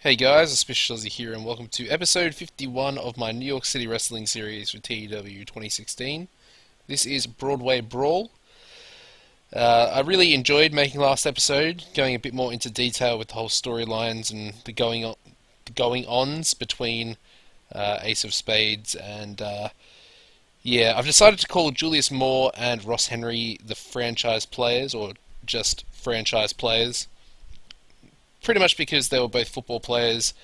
Hey guys, Auspicious'Aussie here, and welcome to episode 51 of my New York City wrestling series for TEW 2016. This is Broadway Brawl. I really enjoyed making last episode, going a bit more into detail with the whole storylines and the going ons between Ace of Spades and I've decided to call Julius Moore and Ross Henry the franchise players, or just franchise players. Pretty much because they were both football players,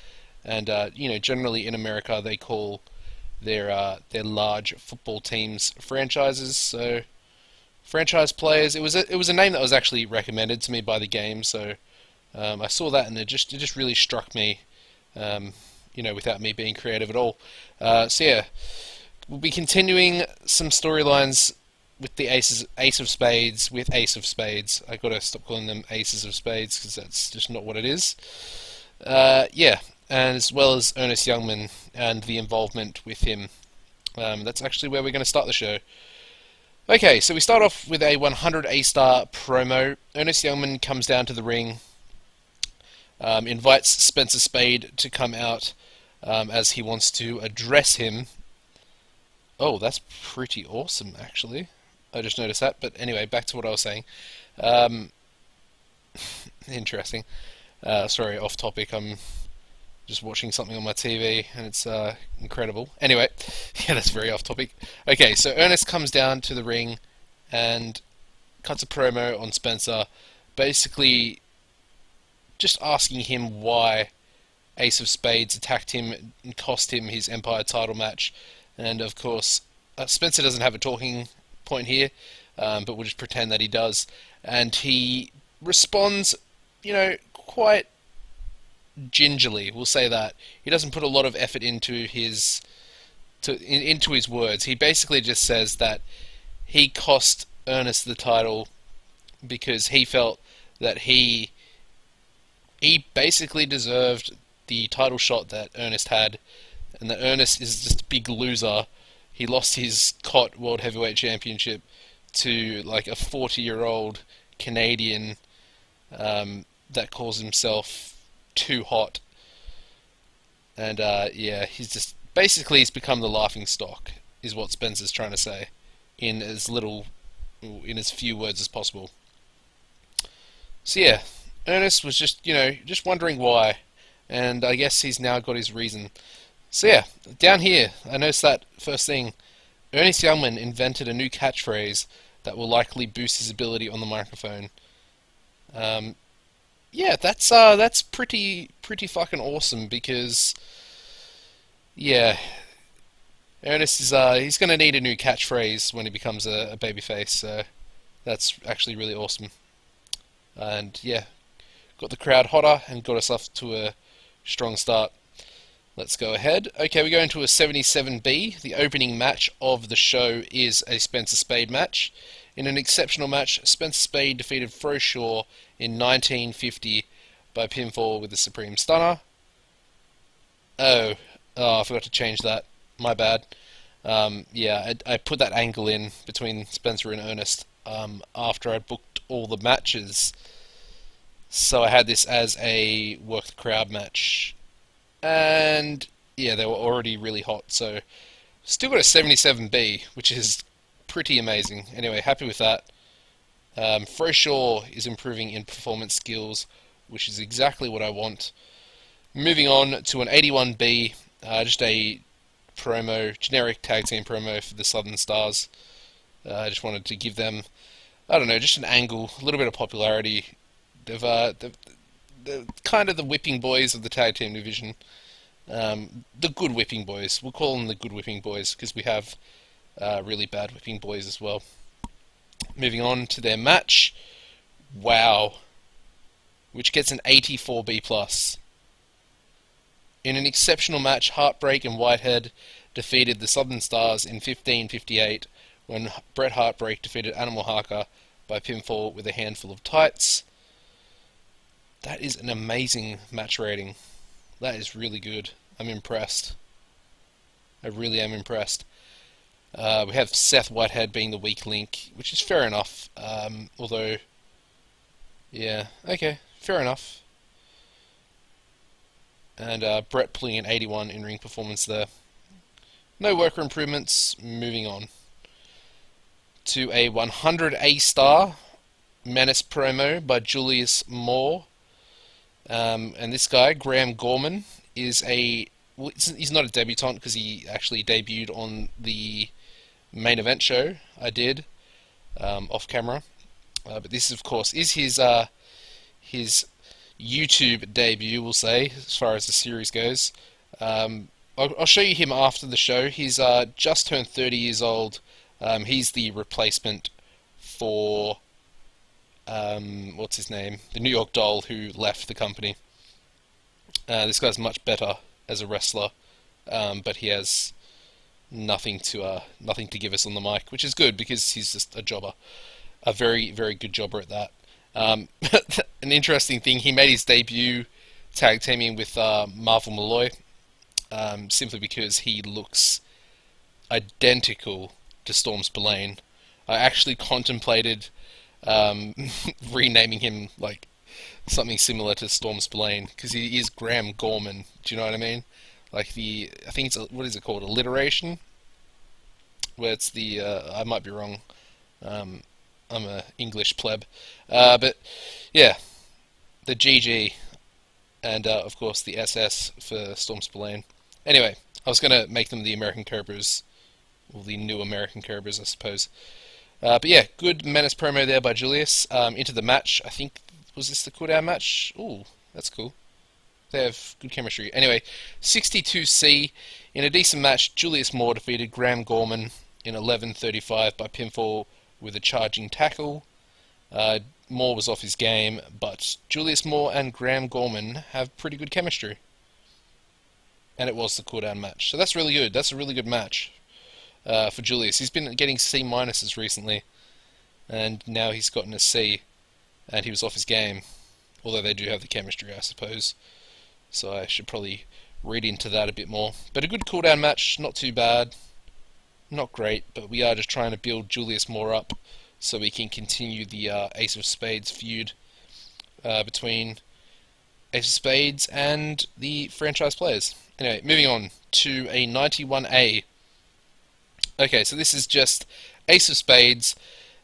and generally in America they call their large football teams franchises. So franchise players. It was a name that was actually recommended to me by the game. So I saw that and it just really struck me. Without me being creative at all. We'll be continuing some storylines with the Ace of Spades with Ace of Spades. I gotta stop calling them Aces of Spades because that's just not what it is. And as well as Ernest Youngman and the involvement with him. That's actually where we're going to start the show. Okay, so we start off with a 100 A-star promo. Ernest Youngman comes down to the ring, invites Spencer Spade to come out as he wants to address him. Oh, that's pretty awesome, actually. I just noticed that. But anyway, back to what I was saying. Interesting. Sorry, off topic. I'm just watching something on my TV, and it's incredible. Anyway, yeah, that's very off topic. Okay, so Ernest comes down to the ring and cuts a promo on Spencer, basically just asking him why Ace of Spades attacked him and cost him his Empire title match. And of course, Spencer doesn't have a talking point here, but we'll just pretend that he does. And he responds, quite gingerly. We'll say that he doesn't put a lot of effort into his words. He basically just says that he cost Ernest the title because he felt that he basically deserved the title shot that Ernest had, and that Ernest is just a big loser. He lost his COT World Heavyweight Championship to like a 40-year-old Canadian that calls himself Too Hot. And he's become the laughing stock, is what Spencer's trying to say, in as few words as possible. So yeah, Ernest was just wondering why, and I guess he's now got his reason. So yeah, down here, I noticed that first thing, Ernest Youngman invented a new catchphrase that will likely boost his ability on the microphone. That's pretty fucking awesome because Ernest is he's gonna need a new catchphrase when he becomes a babyface. So that's actually really awesome. And yeah, got the crowd hotter and got us off to a strong start. Let's go ahead. Okay, we go into a 77B. The opening match of the show is a Spencer Spade match. In an exceptional match, Spencer Spade defeated Froshaw in 1950 by pinfall with the Supreme Stunner. I forgot to change that. My bad. I put that angle in between Spencer and Ernest after I booked all the matches. So I had this as a work the crowd match. And yeah, they were already really hot, so still got a 77B, which is pretty amazing. Anyway, happy with that. Froshaw is improving in performance skills, which is exactly what I want. Moving on to an 81B, just a generic tag team promo for the Southern Stars. I just wanted to give them, I don't know, just an angle, a little bit of popularity. They're kind of the whipping boys of the tag team division. The good whipping boys. We'll call them the good whipping boys because we have really bad whipping boys as well. Moving on to their match. Wow. Which gets an 84B+. In an exceptional match, Heartbreak and Whitehead defeated the Southern Stars in 1558 when Bret Heartbreak defeated Animal Harker by pinfall with a handful of tights. That is an amazing match rating. That is really good. I'm impressed. I really am impressed. We have Seth Whitehead being the weak link, which is fair enough. Although, yeah, okay, fair enough. And Brett pulling an 81 in-ring performance there. No worker improvements. Moving on to a 100 A-star Menace promo by Julius Moore. And this guy, Graham Gorman, is he's not a debutant because he actually debuted on the main event show I did off camera. But this, of course, is his YouTube debut, we'll say, as far as the series goes. I'll show you him after the show. He's just turned 30 years old. He's the replacement for what's his name? The New York Doll who left the company. This guy's much better as a wrestler, but he has nothing to give us on the mic, which is good because he's just a jobber, a very, very good jobber at that. An interesting thing, he made his debut tag teaming with Marvel Malloy, simply because he looks identical to Storm Spillane. I actually contemplated renaming him like something similar to Storm Spillane because he is Graham Gorman. Do you know what I mean? Like I think it's what is it called? Alliteration, where it's the I might be wrong. I'm a English pleb, but yeah, the GG and of course the SS for Storm Spillane. Anyway, I was gonna make them the American Cobras, or the new American Cobras, I suppose. But yeah, good Menace promo there by Julius. Into the match, I think, was this the cooldown match? Ooh, that's cool. They have good chemistry. Anyway, 62C. In a decent match, Julius Moore defeated Graham Gorman in 11:35 by pinfall with a charging tackle. Moore was off his game, but Julius Moore and Graham Gorman have pretty good chemistry. And it was the cooldown match. So that's really good. That's a really good match for Julius. He's been getting C minuses recently, and now he's gotten a C, and he was off his game. Although they do have the chemistry, I suppose. So I should probably read into that a bit more. But a good cooldown match, not too bad. Not great, but we are just trying to build Julius Moore up so we can continue the Ace of Spades feud between Ace of Spades and the franchise players. Anyway, moving on to a 91A. Okay, so this is just Ace of Spades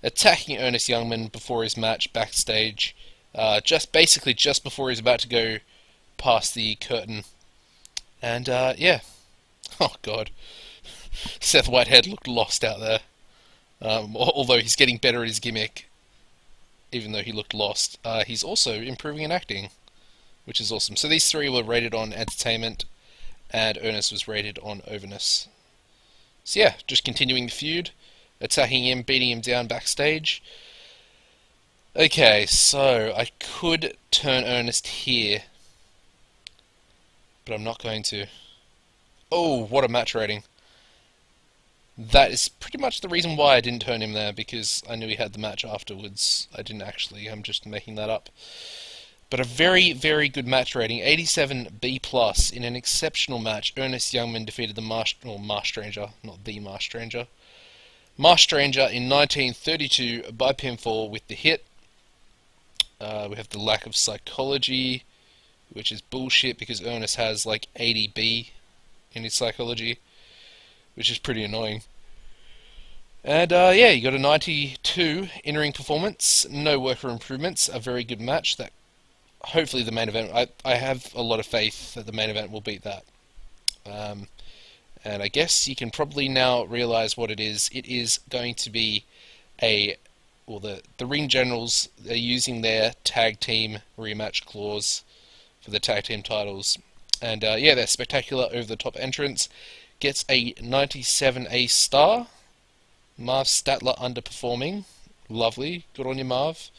attacking Ernest Youngman before his match backstage. Just before he's about to go past the curtain. And yeah. Oh god. Seth Whitehead looked lost out there. Although he's getting better at his gimmick, even though he looked lost. He's also improving in acting, which is awesome. So these three were rated on entertainment, and Ernest was rated on overness. So yeah, just continuing the feud, attacking him, beating him down backstage. Okay, so I could turn Ernest here, but I'm not going to. Oh, what a match rating. That is pretty much the reason why I didn't turn him there, because I knew he had the match afterwards. I didn't actually, I'm just making that up. But a very, very good match rating, 87B+, in an exceptional match. Ernest Youngman defeated the Marsh Stranger, not the Marsh Stranger. Marsh Stranger in 1932 by pinfall with the hit. We have the lack of psychology, which is bullshit because Ernest has like 80B in his psychology, which is pretty annoying. And yeah, you got a 92 in-ring performance, no worker improvements, a very good match. That hopefully the main event, I have a lot of faith that the main event will beat that. And I guess you can probably now realize what it is. It is going to be the Ring Generals are using their tag team rematch clause for the tag team titles. And yeah, their spectacular over-the-top entrance gets a 97A star. Marv Statler underperforming. Lovely. Good on you, Marv.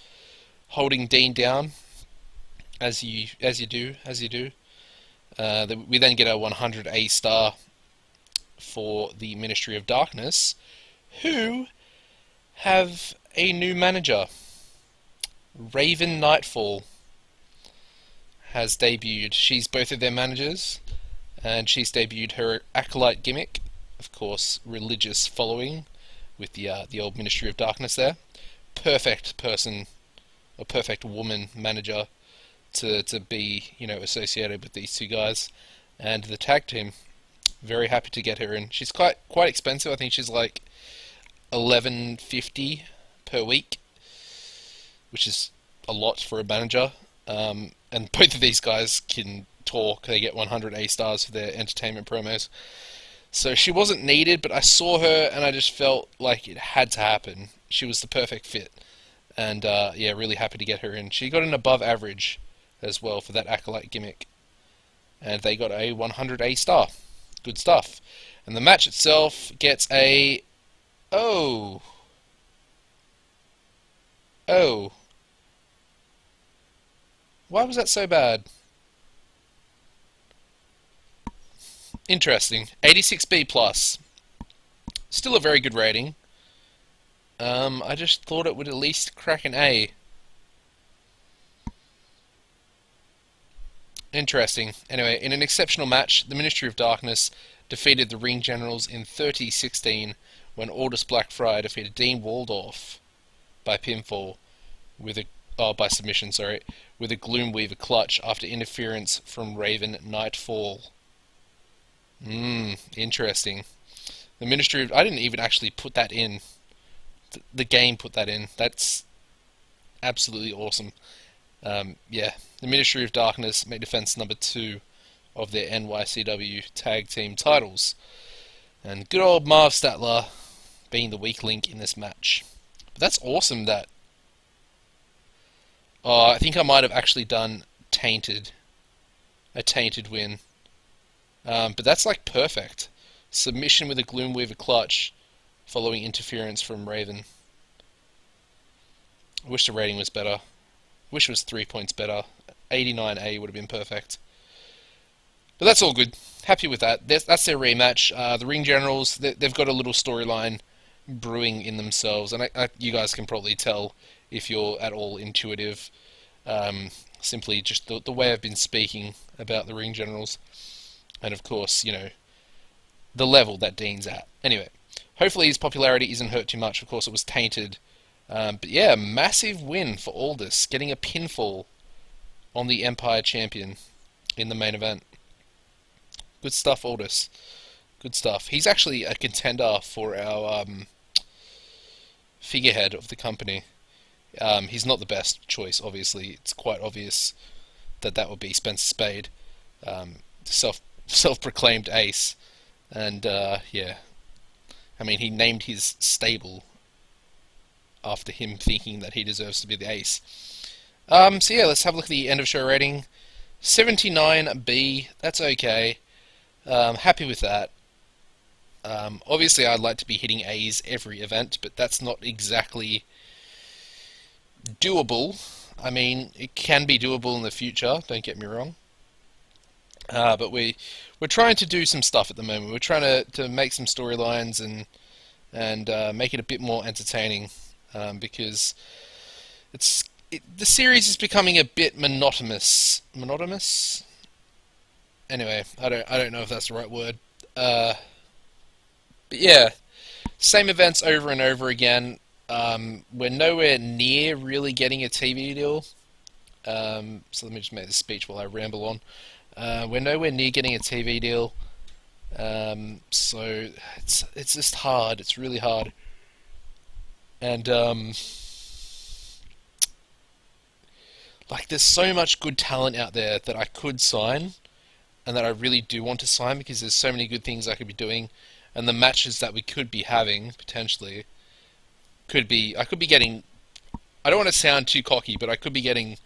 Holding Dean down, as you do. We then get a 100A star for the Ministry of Darkness, who have a new manager. Raven Nightfall has debuted. She's both of their managers, and she's debuted her Acolyte gimmick, of course, religious following, with the old Ministry of Darkness there. Perfect person, a perfect woman manager to be associated with these two guys and the tag team. Very happy to get her in. She's quite expensive. I think she's like 11.50 per week, which is a lot for a manager. And both of these guys can talk. They get 100 A stars for their entertainment promos. So she wasn't needed, but I saw her and I just felt like it had to happen. She was the perfect fit. And yeah, really happy to get her in. She got an above average as well for that acolyte gimmick. And they got a 100 A star. Good stuff. And the match itself gets a... Oh. Oh. Why was that so bad? Interesting. 86B plus. Still a very good rating. I just thought it would at least crack an A. Interesting. Anyway, in an exceptional match, the Ministry of Darkness defeated the Ring Generals in 30-16 when Aldous Blackfriar defeated Dean Waldorf by pinfall with a by submission, sorry, with a Gloomweaver clutch after interference from Raven Nightfall. Interesting. The Ministry of... I didn't even actually put that in. The game put that in. That's absolutely awesome. Yeah, the Ministry of Darkness made defense number 2 of their NYCW tag team titles. And good old Marv Statler being the weak link in this match. But that's awesome that... Oh, I think I might have actually done Tainted. A Tainted win. But that's like perfect. Submission with a Gloomweaver clutch following interference from Raven. I wish the rating was better. Wish it was 3 points better. 89A would have been perfect. But that's all good. Happy with that. That's their rematch. The Ring Generals, they've got a little storyline brewing in themselves, and you guys can probably tell if you're at all intuitive. Simply just the way I've been speaking about the Ring Generals. And of course, the level that Dean's at. Anyway, hopefully his popularity isn't hurt too much. Of course, it was tainted. But yeah, massive win for Aldous, getting a pinfall on the Empire Champion in the main event. Good stuff, Aldous. Good stuff. He's actually a contender for our figurehead of the company. He's not the best choice, obviously. It's quite obvious that would be Spencer Spade, self-proclaimed ace. And yeah, I mean, he named his stable after him thinking that he deserves to be the ace. So yeah, let's have a look at the end of show rating. 79B, that's okay. Happy with that. Obviously I'd like to be hitting A's every event, but that's not exactly doable. I mean, it can be doable in the future, don't get me wrong. But we're trying to do some stuff at the moment. We're trying to make some storylines and make it a bit more entertaining, because the series is becoming a bit monotonous. Monotonous? Anyway, I don't know if that's the right word. But yeah, same events over and over again. We're nowhere near really getting a TV deal. So let me just make this speech while I ramble on. We're nowhere near getting a TV deal. So it's just hard. It's really hard. And like there's so much good talent out there that I could sign, and that I really do want to sign, because there's so many good things I could be doing, and the matches that we could be having potentially I could be getting. I don't want to sound too cocky, but I could be getting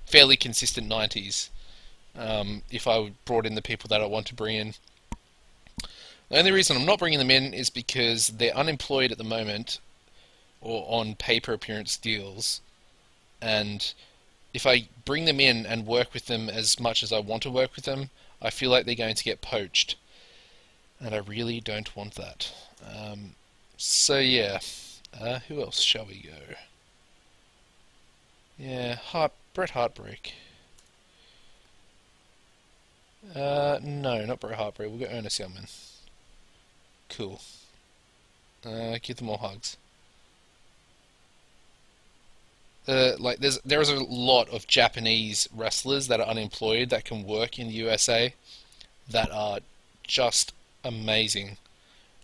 fairly consistent 90s if I brought in the people that I want to bring in. The only reason I'm not bringing them in is because they're unemployed at the moment, or on paper appearance deals, and if I bring them in and work with them as much as I want to work with them, I feel like they're going to get poached, and I really don't want that. So yeah, who else shall we go? Yeah, Bret Heartbreak. No, not Bret Heartbreak. We'll go Ernest Youngman. Cool. Give them all hugs. like there's a lot of Japanese wrestlers that are unemployed that can work in the USA that are just amazing,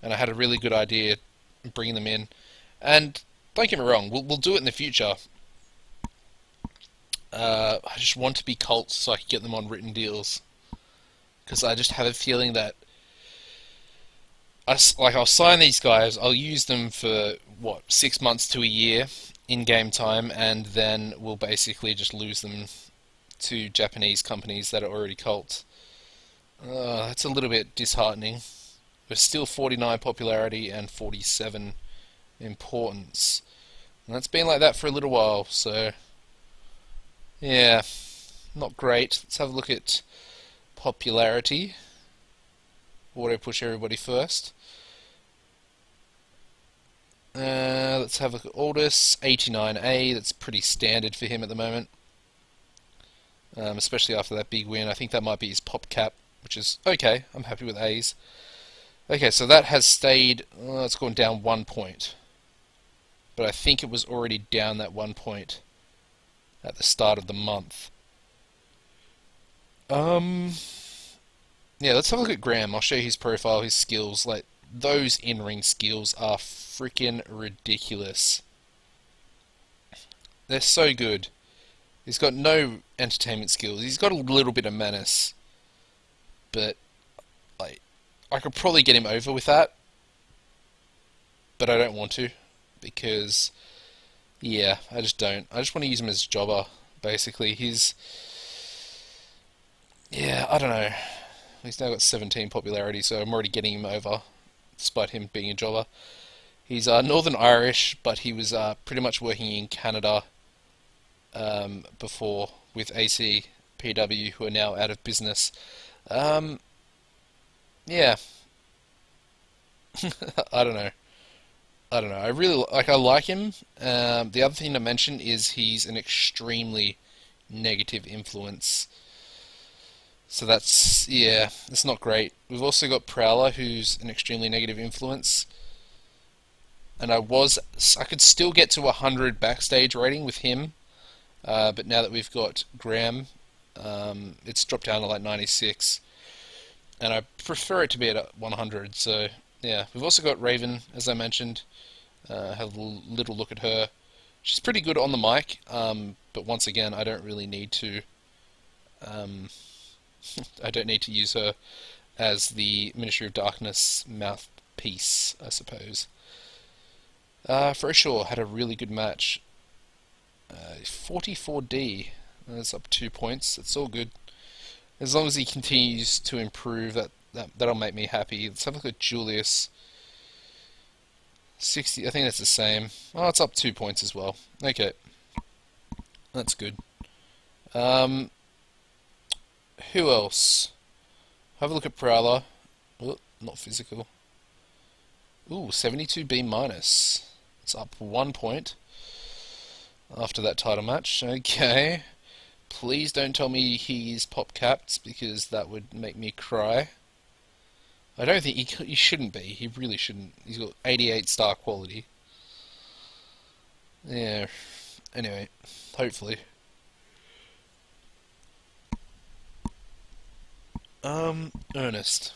and I had a really good idea bringing them in. And don't get me wrong, we'll do it in the future. I just want to be Colts so I can get them on written deals because I just have a feeling that I'll sign these guys, I'll use them for what 6 months to a year in game time, and then we'll basically just lose them to Japanese companies that are already Colts. That's a little bit disheartening. We're still 49 popularity and 47 importance. And that's been like that for a little while, so yeah, not great. Let's have a look at popularity. Auto push everybody first. Let's have a look at Aldous, 89A. That's pretty standard for him at the moment, especially after that big win. I think that might be his pop cap, which is okay. I'm happy with A's. Okay, so that has stayed. It's gone down 1 point, but I think it was already down that 1 point at the start of the month. Yeah, let's have a look at Graham. I'll show you his profile, his skills. Like, those in-ring skills are freaking ridiculous. They're so good. He's got no entertainment skills. He's got a little bit of menace, but like, I could probably get him over with that, but I don't want to because, yeah, I just don't. I just want to use him as a jobber, basically. Yeah, I don't know. He's now got 17 popularity, so I'm already getting him over, despite him being a jobber. He's Northern Irish, but he was pretty much working in Canada before with ACPW, who are now out of business. Yeah, I don't know. I don't know. I really I like him. The other thing to mention is he's an extremely negative influence. So that's, yeah, that's not great. We've also got Prowler, who's an extremely negative influence. And I could still get to 100 backstage rating with him, but now that we've got Graham, it's dropped down to like 96. And I prefer it to be at 100, so yeah. We've also got Raven, as I mentioned. Have a little look at her. She's pretty good on the mic, but once again, I don't really need to. Um, I don't need to use her as the Ministry of Darkness mouthpiece, I suppose. For sure, had a really good match. 44D, that's up 2 points. It's all good. As long as he continues to improve, that'll make me happy. Let's have a look at Julius. 60, I think that's the same. Oh, it's up 2 points as well. Okay, that's good. Um, who else? Have a look at Prowler. Oh, not physical. Ooh, 72B minus. It's up 1 point after that title match. Okay. Please don't tell me he's pop capped because that would make me cry. I don't think he shouldn't be. He really shouldn't. He's got 88 star quality. Yeah. Anyway, hopefully. Ernest.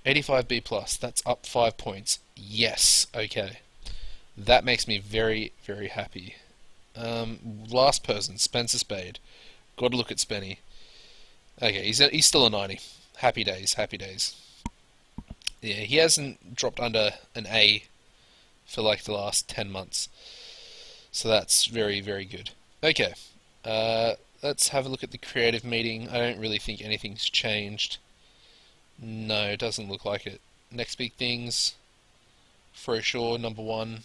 85B plus. That's up 5 points. Yes. Okay. That makes me very, very happy. Last person, Spencer Spade. Got to look at Spenny. Okay, he's still a 90. Happy days, happy days. Yeah, he hasn't dropped under an A for like the last 10 months. So that's very, very good. Okay, let's have a look at the creative meeting. I don't really think anything's changed. No, it doesn't look like it. Next big things, for sure, number 1.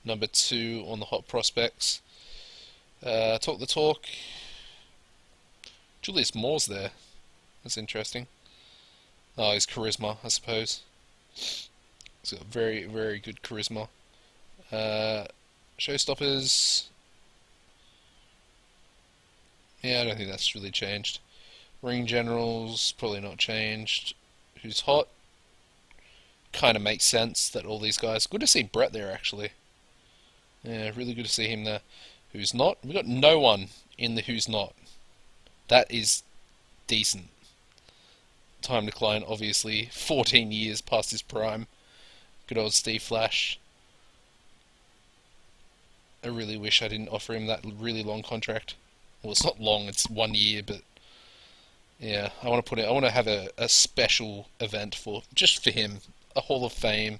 Number 2 on the hot prospects. Talk the talk. Julius Moore's there. That's interesting. Oh, his charisma, I suppose. He's got very, very good charisma. Showstoppers. Yeah, I don't think that's really changed. Ring generals, probably not changed. Who's hot? Kind of makes sense that all these guys. Good to see Brett there, actually. Yeah, really good to see him there. Who's not? We got no one in the who's not. That is decent. Time decline, obviously. 14 years past his prime. Good old Steve Flash. I really wish I didn't offer him that really long contract. Well, it's not long, it's 1 year, but yeah, I want to put it. I want to have a special event for just for him, a Hall of Fame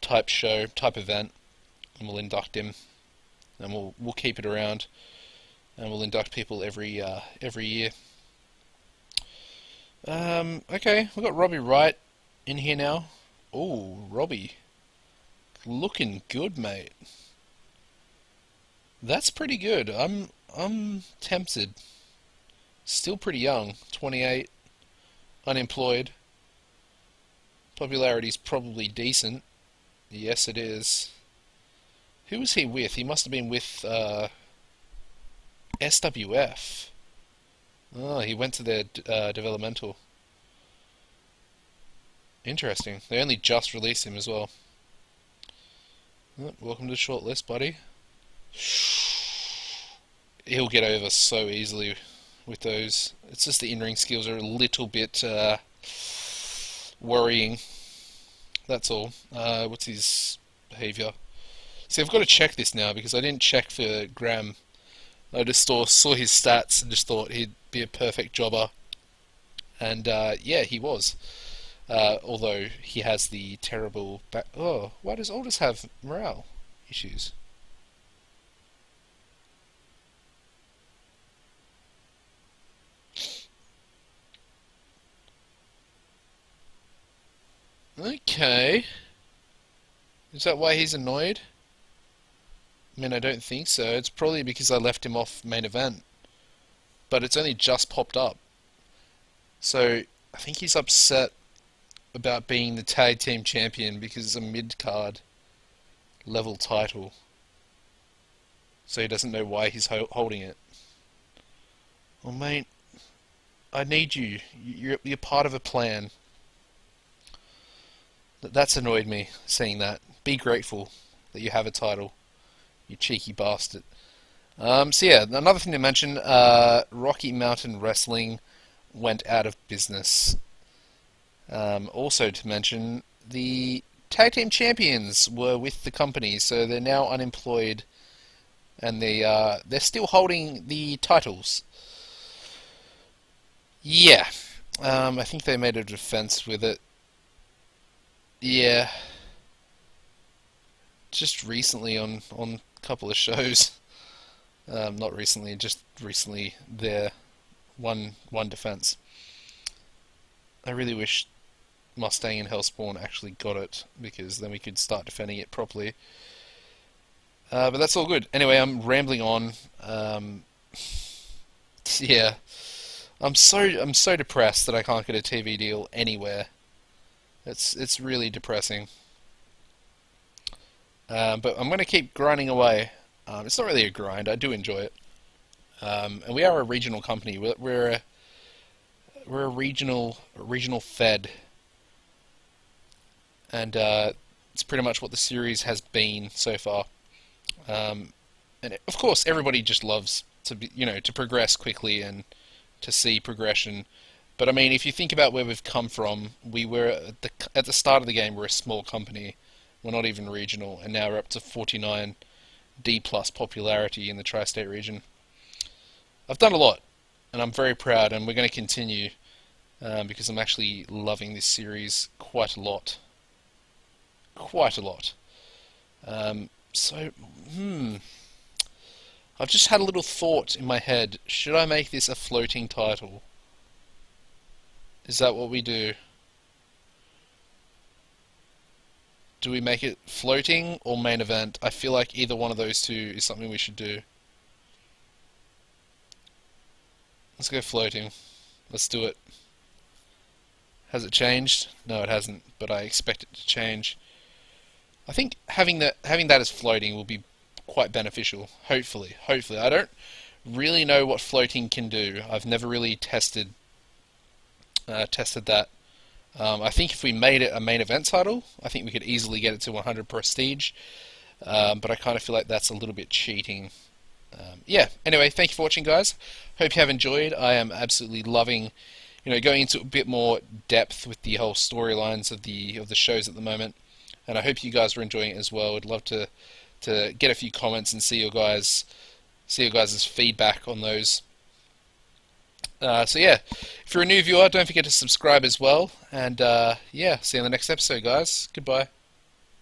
type show, type event, and we'll induct him, and we'll keep it around, and we'll induct people every year. Okay, we've got Robbie Wright in here now. Oh, Robbie, looking good, mate. That's pretty good. I'm tempted. Still pretty young, 28, unemployed. Popularity's probably decent. Yes, it is. Who was he with? He must have been with SWF. Oh, he went to their developmental. Interesting. They only just released him as well. Oh, welcome to the shortlist, buddy. He'll get over so easily with those. It's just the in-ring skills are a little bit worrying. That's all. What's his behaviour? See, I've got to check this now because I didn't check for Graham. I just saw his stats and just thought he'd be a perfect jobber. And yeah, he was. Although he has the terrible back. Oh, why does Aldous have morale issues? Okay. Is that why he's annoyed? I mean, I don't think so. It's probably because I left him off main event. But it's only just popped up. So, I think he's upset about being the tag team champion because it's a mid-card level title. So he doesn't know why he's holding it. Well, mate, I need you. You're part of a plan. That's annoyed me, seeing that. Be grateful that you have a title, you cheeky bastard. So yeah, another thing to mention, Rocky Mountain Wrestling went out of business. Also to mention, the tag team champions were with the company, so they're now unemployed, and they're still holding the titles. Yeah, I think they made a defense with it. Yeah, just recently on a couple of shows. Not recently, just recently. Their one defense. I really wish Mustang and Hellspawn actually got it because then we could start defending it properly. But that's all good. Anyway, I'm rambling on. Yeah, I'm so depressed that I can't get a TV deal anywhere. It's really depressing. But I'm going to keep grinding away. It's not really a grind. I do enjoy it. And we are a regional company. We're a regional fed, and it's pretty much what the series has been so far. And of course, everybody just loves to be, to progress quickly and to see progression. But I mean, if you think about where we've come from, we were at the start of the game, we're a small company. We're not even regional, and now we're up to 49 D plus popularity in the tri-state region. I've done a lot, and I'm very proud, and we're going to continue because I'm actually loving this series quite a lot. Quite a lot. So, I've just had a little thought in my head. Should I make this a floating title? Is that what we do? Do we make it floating or main event? I feel like either one of those two is something we should do. Let's go floating. Let's do it. Has it changed? No, it hasn't, but I expect it to change. I think having that as floating will be quite beneficial. Hopefully. I don't really know what floating can do. I've never really tested that. I think if we made it a main event title, I think we could easily get it to 100 prestige. but I kind of feel like that's a little bit cheating. Yeah. Anyway, thank you for watching, guys. Hope you have enjoyed. I am absolutely loving, going into a bit more depth with the whole storylines of the shows at the moment, and I hope you guys are enjoying it as well. I'd love to get a few comments and see your guys' feedback on those. So yeah, if you're a new viewer, don't forget to subscribe as well. And yeah, see you in the next episode, guys. Goodbye.